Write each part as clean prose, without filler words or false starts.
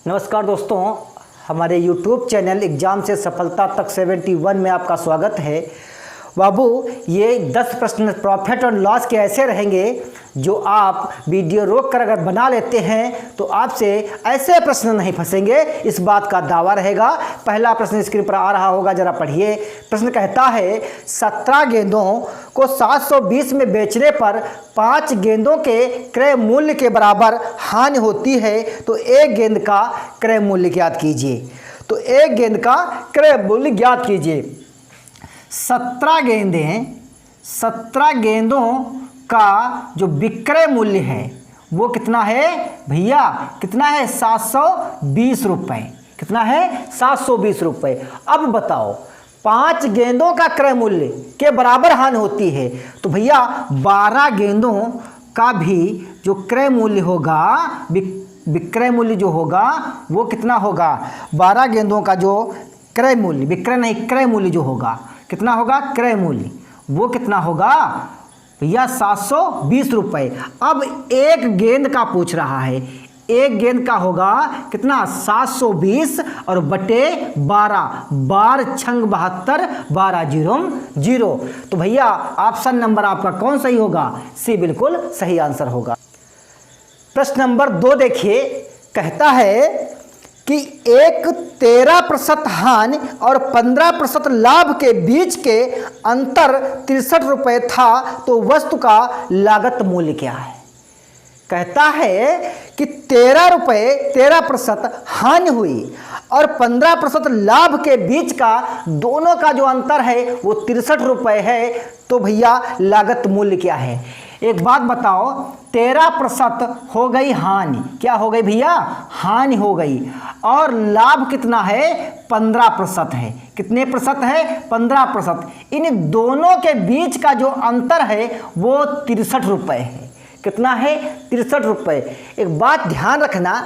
नमस्कार दोस्तों, हमारे YouTube चैनल एग्ज़ाम से सफलता तक 71 में आपका स्वागत है। बाबू, ये 10 प्रश्न प्रॉफिट और लॉस के ऐसे रहेंगे जो आप वीडियो रोक कर अगर बना लेते हैं तो आपसे ऐसे प्रश्न नहीं फंसेंगे, इस बात का दावा रहेगा। पहला प्रश्न स्क्रीन पर आ रहा होगा, जरा पढ़िए। प्रश्न कहता है 17 गेंदों को 720 में बेचने पर 5 गेंदों के क्रय मूल्य के बराबर हानि होती है, तो एक गेंद का क्रय मूल्य ज्ञात कीजिए। तो एक गेंद का क्रय मूल्य ज्ञात कीजिए। 17 गेंदों का जो विक्रय मूल्य है वो कितना है भैया? कितना है? 720 रुपये। कितना है? 720 रुपये। अब बताओ, 5 गेंदों का क्रय मूल्य के बराबर हानि होती है, तो भैया 12 गेंदों का भी जो क्रय मूल्य होगा, विक्रय मूल्य जो होगा वो कितना होगा? 12 गेंदों का जो क्रय मूल्य, विक्रय नहीं क्रय मूल्य जो होगा, कितना होगा? क्रय मूल्य वो कितना होगा भैया? 720 रुपये। अब एक गेंद का पूछ रहा है, एक गेंद का होगा कितना? 720 और बटे 12, 12 छंग 72, 12 जीरो 0। तो भैया ऑप्शन नंबर आपका कौन सही होगा? सी बिल्कुल सही आंसर होगा। प्रश्न नंबर 2 देखिए, कहता है कि एक 13% हानि और 15% लाभ के बीच के अंतर 63 रुपये था, तो वस्तु का लागत मूल्य क्या है? कहता है कि 13% हानि हुई और 15% लाभ के बीच का दोनों का जो अंतर है वो 63 रुपये है, तो भैया लागत मूल्य क्या है? एक बात बताओ, 13% हो गई हानि, क्या हो गई भैया? हानि हो गई। और लाभ कितना है? 15% है। कितने प्रतिशत है? 15%। इन दोनों के बीच का जो अंतर है वो 63 रुपये है। कितना है? 63 रुपये। एक बात ध्यान रखना,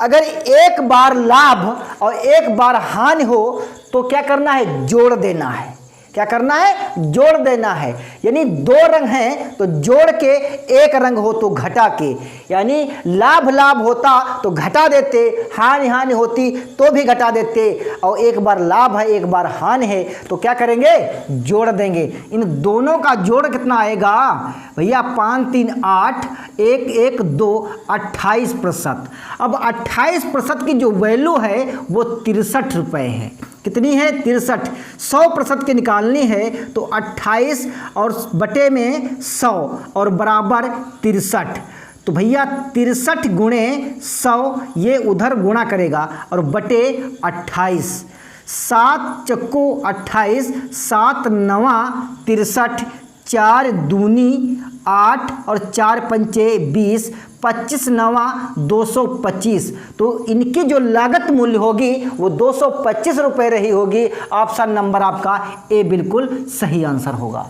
अगर एक बार लाभ और एक बार हानि हो तो क्या करना है? जोड़ देना है। क्या करना है? जोड़ देना है। यानी 2 रंग हैं तो जोड़ के एक रंग हो तो घटा के, यानी लाभ लाभ होता तो घटा देते, हानि हानि होती तो भी घटा देते, और एक बार लाभ है एक बार हानि है तो क्या करेंगे? जोड़ देंगे। इन दोनों का जोड़ कितना आएगा भैया? 5 3 8 1 1 2 28%। अब 28% की जो वैल्यू है वो 63 रुपये है। कितनी है? 63। 100% की निकालनी है तो 28 और बटे में 100 और बराबर 63। तो भैया 63 गुणे 100 ये उधर गुणा करेगा और बटे 28। 7 चक्कू 28, 7 9 63, 4 दूनी 8 और 4 पंचे 20, 25 9 225। तो इनकी जो लागत मूल्य होगी वो 225 रुपये रही होगी। ऑप्शन नंबर आपका ए बिल्कुल सही आंसर होगा।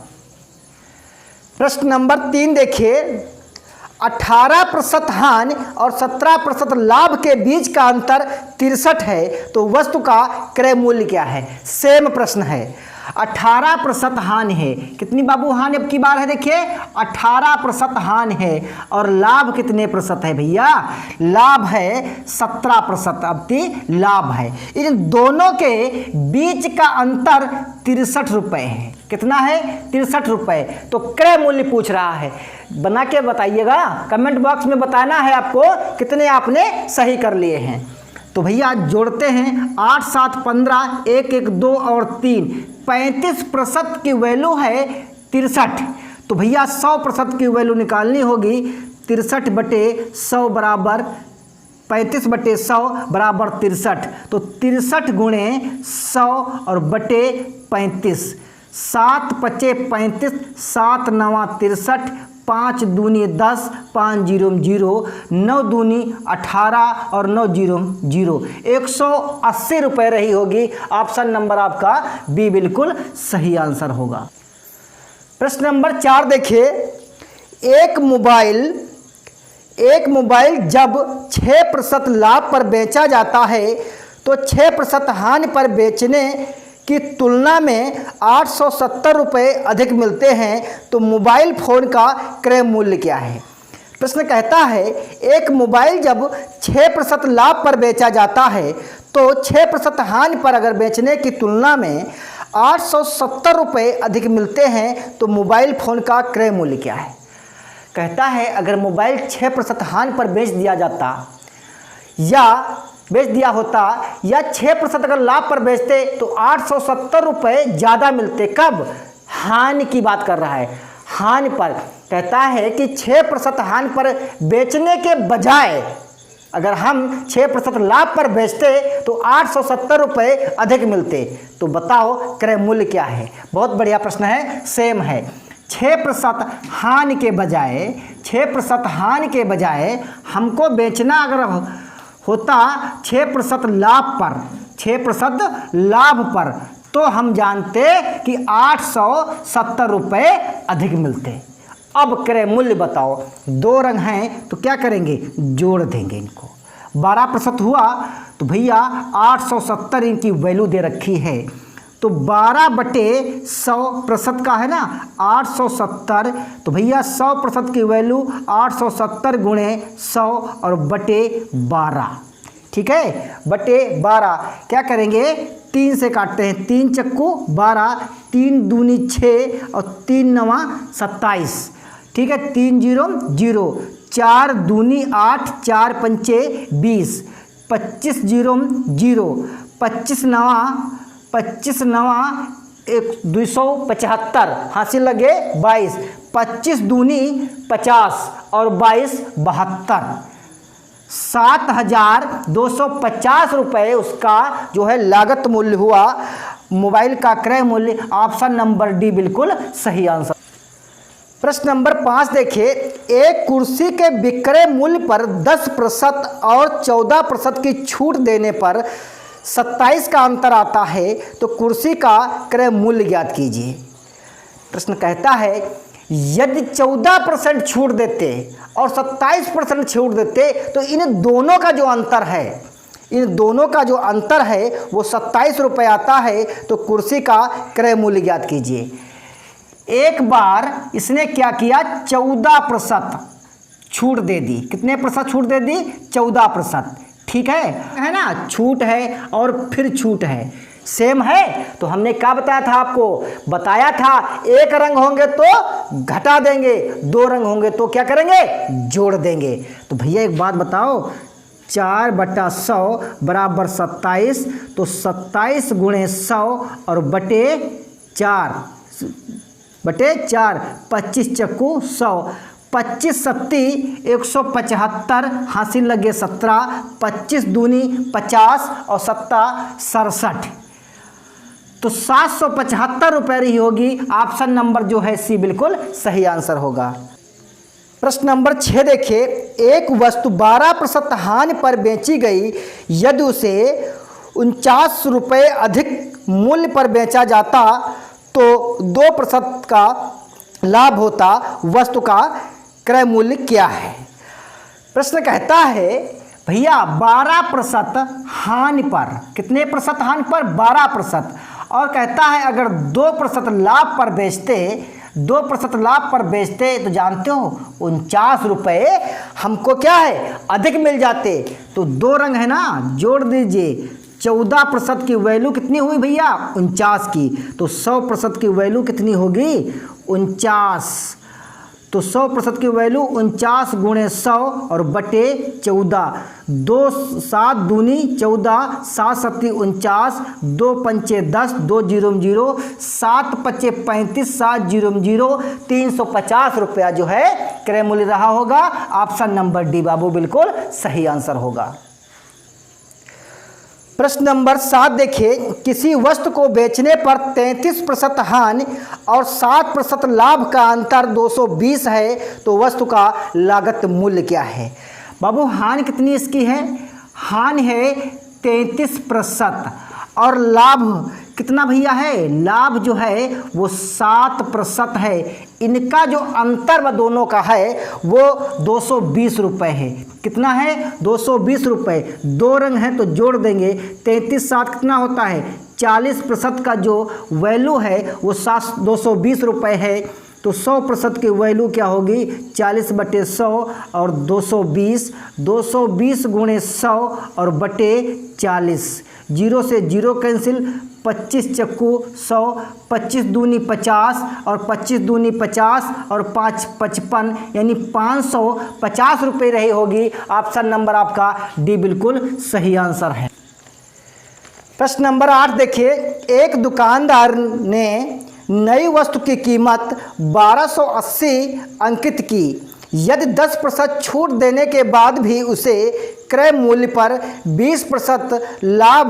प्रश्न नंबर 3 देखिए, 18% हानि और 17% लाभ के बीच का अंतर 63 है, तो वस्तु का क्रय मूल्य क्या है? सेम प्रश्न है। 18% हानि है। कितनी बाबू हानि अब की बार है? देखिए 18% हानि है और लाभ कितने प्रतिशत है भैया? लाभ है 17%। अब लाभ है। इन दोनों के बीच का अंतर 63 रुपये है। कितना है? 63 रुपये। तो क्रय मूल्य पूछ रहा है, बना के बताइएगा, कमेंट बॉक्स में बताना है आपको कितने आपने सही कर लिए हैं। तो भैया जोड़ते हैं, 8 7 15, 1 1 2 और 3, 35% की वैल्यू है 63। तो भैया 100% की वैल्यू निकालनी होगी। 63 बटे 100 बराबर 35 बटे 100 बराबर 63। तो 63 गुणे 100 और बटे 35। 7 पचे 35, 7 9 63, 5 दूनी 10, 5 जीरो 0, 9 दूनी 18 और 9 जीरो 0, 180 रुपये रही होगी। ऑप्शन नंबर आपका बी बिल्कुल सही आंसर होगा। प्रश्न नंबर 4 देखिए, एक मोबाइल जब 6% लाभ पर बेचा जाता है तो 6% हानि पर बेचने की तुलना में 870 रुपये अधिक मिलते हैं, तो मोबाइल फ़ोन का क्रय मूल्य क्या है? प्रश्न कहता है एक मोबाइल जब 6% लाभ पर बेचा जाता है तो 6% हानि पर अगर बेचने की तुलना में 870 रुपये अधिक मिलते हैं तो मोबाइल फ़ोन का क्रय मूल्य क्या है। कहता है अगर मोबाइल 6% हानि पर बेच दिया जाता या बेच दिया होता या 6% अगर लाभ पर बेचते तो 870 रुपये ज़्यादा मिलते। कब? हानि की बात कर रहा है, हानि पर। कहता है कि 6% हानि पर बेचने के बजाय अगर हम 6% लाभ पर बेचते तो 870 रुपये अधिक मिलते। तो बताओ क्रय मूल्य क्या है। बहुत बढ़िया प्रश्न है, सेम है। 6% हानि के बजाय 6% हानि के बजाय हमको बेचना अगर होता 6% लाभ पर 6% लाभ पर तो हम जानते कि 870 रुपये अधिक मिलते। अब क्रय मूल्य बताओ। 2 रंग हैं तो क्या करेंगे? जोड़ देंगे इनको। 12% हुआ तो भैया 870 इनकी वैल्यू दे रखी है तो 12/100% का है ना 870। तो भैया 100% की वैल्यू 870 गुणे 100 और बटे 12। ठीक है, बटे 12 क्या करेंगे? 3 से काटते हैं। 3 चक्कू 12, 3 दूनी 6 और 3 नवा 27। ठीक है, 3 0 0, 4 दूनी 8, 4 पंचे 20, 25 0 0, 25 नवा 275, हासिल लगे 22, 25 दूनी 50 और 22 72। 7,250 रुपये उसका जो है लागत मूल्य हुआ। मोबाइल का क्रय मूल्य ऑप्शन नंबर डी बिल्कुल सही आंसर। प्रश्न नंबर 5 देखिए, एक कुर्सी के विक्रय मूल्य पर 10% और 14% की छूट देने पर 27 का अंतर आता है तो कुर्सी का क्रय मूल्य ज्ञात कीजिए। प्रश्न कहता है यदि 14% छूट देते और 27% छूट देते तो इन दोनों का जो अंतर है वो 27 रुपये आता है तो कुर्सी का क्रय मूल्य ज्ञात कीजिए। एक बार इसने क्या किया? 14% छूट दे दी। कितने प्रतिशत छूट दे दी? 14%। ठीक है ना, छूट है और फिर छूट है, सेम है। तो हमने क्या बताया था आपको? बताया था एक रंग होंगे तो घटा देंगे, 2 रंग होंगे तो क्या करेंगे? जोड़ देंगे। तो भैया एक बात बताओ, 4/100 बराबर 27, तो 27 गुणे 100 और बटे 4, 25 चक्कू 100, 25 सत्ती 175, हासिल लगे 17, 25 दूनी 50 और 7 67। तो 775 रुपये रही होगी। ऑप्शन नंबर जो है सी बिल्कुल सही आंसर होगा। प्रश्न नंबर 6 देखिए, एक वस्तु 12% हानि पर बेची गई यदि उसे 49 रुपये अधिक मूल्य पर बेचा जाता तो 2% का लाभ होता। वस्तु का क्रय मूल्य क्या है? प्रश्न कहता है भैया 12% हानि पर, कितने प्रतिशत हानि पर? 12%। और कहता है अगर 2% लाभ पर बेचते, 2% लाभ पर बेचते तो जानते हो 49 रुपये हमको क्या है? अधिक मिल जाते। तो 2 रंग है ना, जोड़ दीजिए। 14% की वैल्यू कितनी हुई भैया? 49 की। तो 100% की वैल्यू कितनी होगी? 49। तो 100% की वैल्यू 49 गुणे 100 और बटे 14। 2 7 दूनी 14, 7 सत्ती 49, 2 पंचे 10, 2 0 0, 7 पच्चे 35, 7 0 0, 350 रुपया जो है क्रय मूल्य रहा होगा। ऑप्शन नंबर डी बाबू बिल्कुल सही आंसर होगा। प्रश्न नंबर 7 देखिए, किसी वस्तु को बेचने पर 33% हानि और 7% लाभ का अंतर 220 है तो वस्तु का लागत मूल्य क्या है? बाबू हानि कितनी इसकी है? हानि है 33% और लाभ कितना भैया है? लाभ जो है वो 7% है। इनका जो अंतर दोनों का है वो 220 रुपये है। कितना है? 220 रुपये। 2 रंग हैं तो जोड़ देंगे। 33 7 कितना होता है? 40% का जो वैल्यू है वो 220 रुपये है। तो 100% की वैल्यू क्या होगी 40/100 और 220, 220 गुणे 100 और बटे 40, 0 से 0 कैंसिल, 25 चक्कू 100, 25 दूनी 50 और 25 दूनी 50 और 5 55, यानी 550 रुपये रही होगी। ऑप्शन नंबर आपका डी बिल्कुल सही आंसर है। प्रश्न नंबर 8 देखिए, एक दुकानदार ने नई वस्तु की कीमत 1280 अंकित की। यदि 10% छूट देने के बाद भी उसे क्रय मूल्य पर 20% लाभ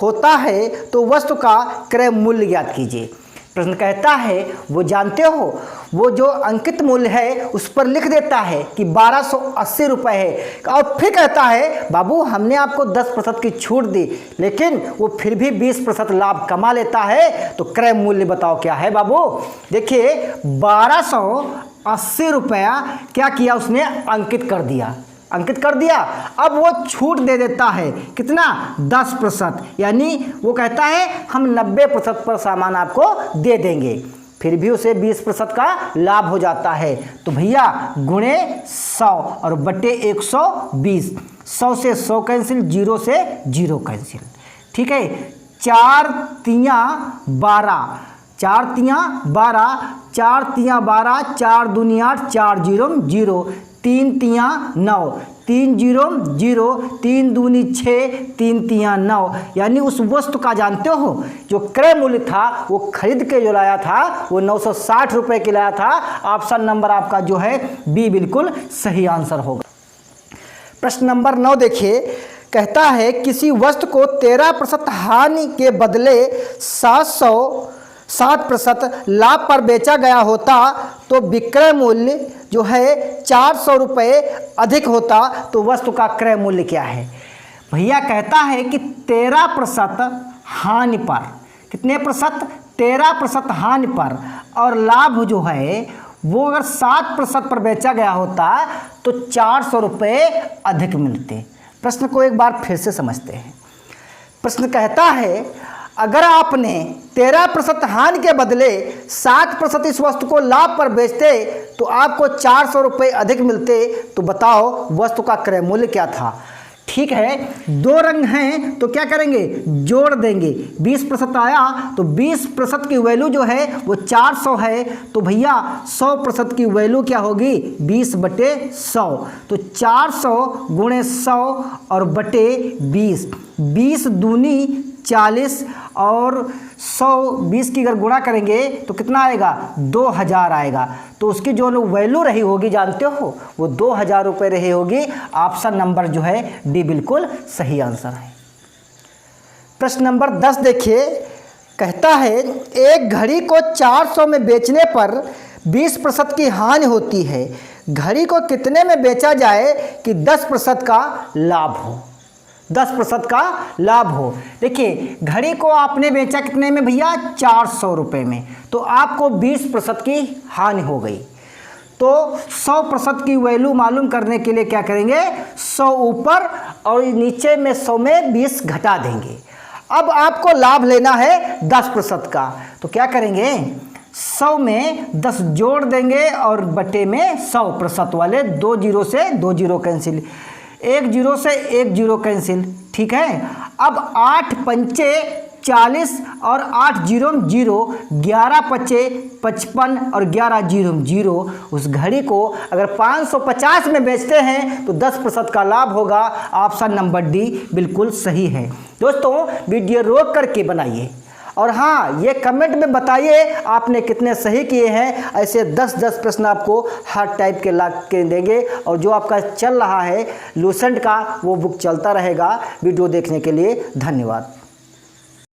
होता है तो वस्तु का क्रय मूल्य ज्ञात कीजिए। प्रश्न कहता है, वो जानते हो वो जो अंकित मूल्य है उस पर लिख देता है कि 1280 रुपये है, और फिर कहता है बाबू हमने आपको 10% की छूट दी, लेकिन वो फिर भी 20% लाभ कमा लेता है, तो क्रय मूल्य बताओ क्या है बाबू। देखिए 1280 रुपया क्या किया उसने, अंकित कर दिया, अंकित कर दिया। अब वो छूट दे देता है कितना 10%, यानी वो कहता है हम 90% पर सामान आपको दे देंगे, फिर भी उसे 20% का लाभ हो जाता है। तो भैया गुणे 100 और बटे 120, 100 से 100 कैंसिल, 0 से 0 कैंसिल, ठीक है। 4 तियाँ 12, 4 तियाँ 12, 4 तियाँ 12, 4 दूनी 8, 4 0 0, 3 तियाँ 9, 3 0 0, 3 दूनी 6, 3 तियाँ 9, यानी उस वस्तु का जानते हो जो क्रय मूल्य था वो खरीद के जो लाया था वो 960 रुपये के लाया था। ऑप्शन नंबर आपका जो है बी बिल्कुल सही आंसर होगा। प्रश्न नंबर 9 देखिए, कहता है किसी वस्तु को 13% हानि के बदले 7% लाभ पर बेचा गया होता तो विक्रय मूल्य जो है 400 रुपये अधिक होता, तो वस्तु का क्रय मूल्य क्या है। भैया कहता है कि 13% हानि पर, कितने प्रतिशत 13% हानि पर, और लाभ जो है वो अगर 7% पर बेचा गया होता तो 400 रुपये अधिक मिलते। प्रश्न को एक बार फिर से समझते हैं। प्रश्न कहता है अगर आपने 13% हानि के बदले 7% इस वस्तु को लाभ पर बेचते तो आपको 400 रुपये अधिक मिलते, तो बताओ वस्तु का क्रय मूल्य क्या था। ठीक है, 2 रंग हैं तो क्या करेंगे, जोड़ देंगे, 20% आया तो 20% की वैल्यू जो है वो 400 है, तो भैया 100% की वैल्यू क्या होगी 20/100, तो 400 गुणे 100 और बटे 20, 20 दूनी 40 और 100 20 की अगर गुणा करेंगे तो कितना आएगा 2000 आएगा, तो उसकी जो वैल्यू रही होगी जानते हो वो 2000 रुपये रही होगी। ऑप्शन नंबर जो है डी बिल्कुल सही आंसर है। प्रश्न नंबर 10 देखिए, कहता है एक घड़ी को 400 में बेचने पर 20% की हानि होती है, घड़ी को कितने में बेचा जाए कि 10% का लाभ हो, 10% का लाभ हो। देखिए घड़ी को आपने बेचा कितने में भैया 400 रुपये में, तो आपको 20% की हानि हो गई, तो 100% की वैल्यू मालूम करने के लिए क्या करेंगे 100 ऊपर और नीचे में 100 में 20 घटा देंगे। अब आपको लाभ लेना है 10% का, तो क्या करेंगे 100 में 10 जोड़ देंगे और बटे में 100% वाले 2 0 से 2 0 कैंसिल, 1 0 से 1 0 कैंसिल, ठीक है। अब 8 पंचे 40 और 8 0 0, 11 पचे 55 और 11 0 0, उस घड़ी को अगर 550 में बेचते हैं तो 10% का लाभ होगा। ऑप्शन नंबर डी बिल्कुल सही है। दोस्तों वीडियो रोक करके बनाइए और हाँ ये कमेंट में बताइए आपने कितने सही किए हैं। ऐसे 10-10 प्रश्न आपको हर टाइप के ला के देंगे और जो आपका चल रहा है लूसेंट का वो बुक चलता रहेगा। वीडियो देखने के लिए धन्यवाद।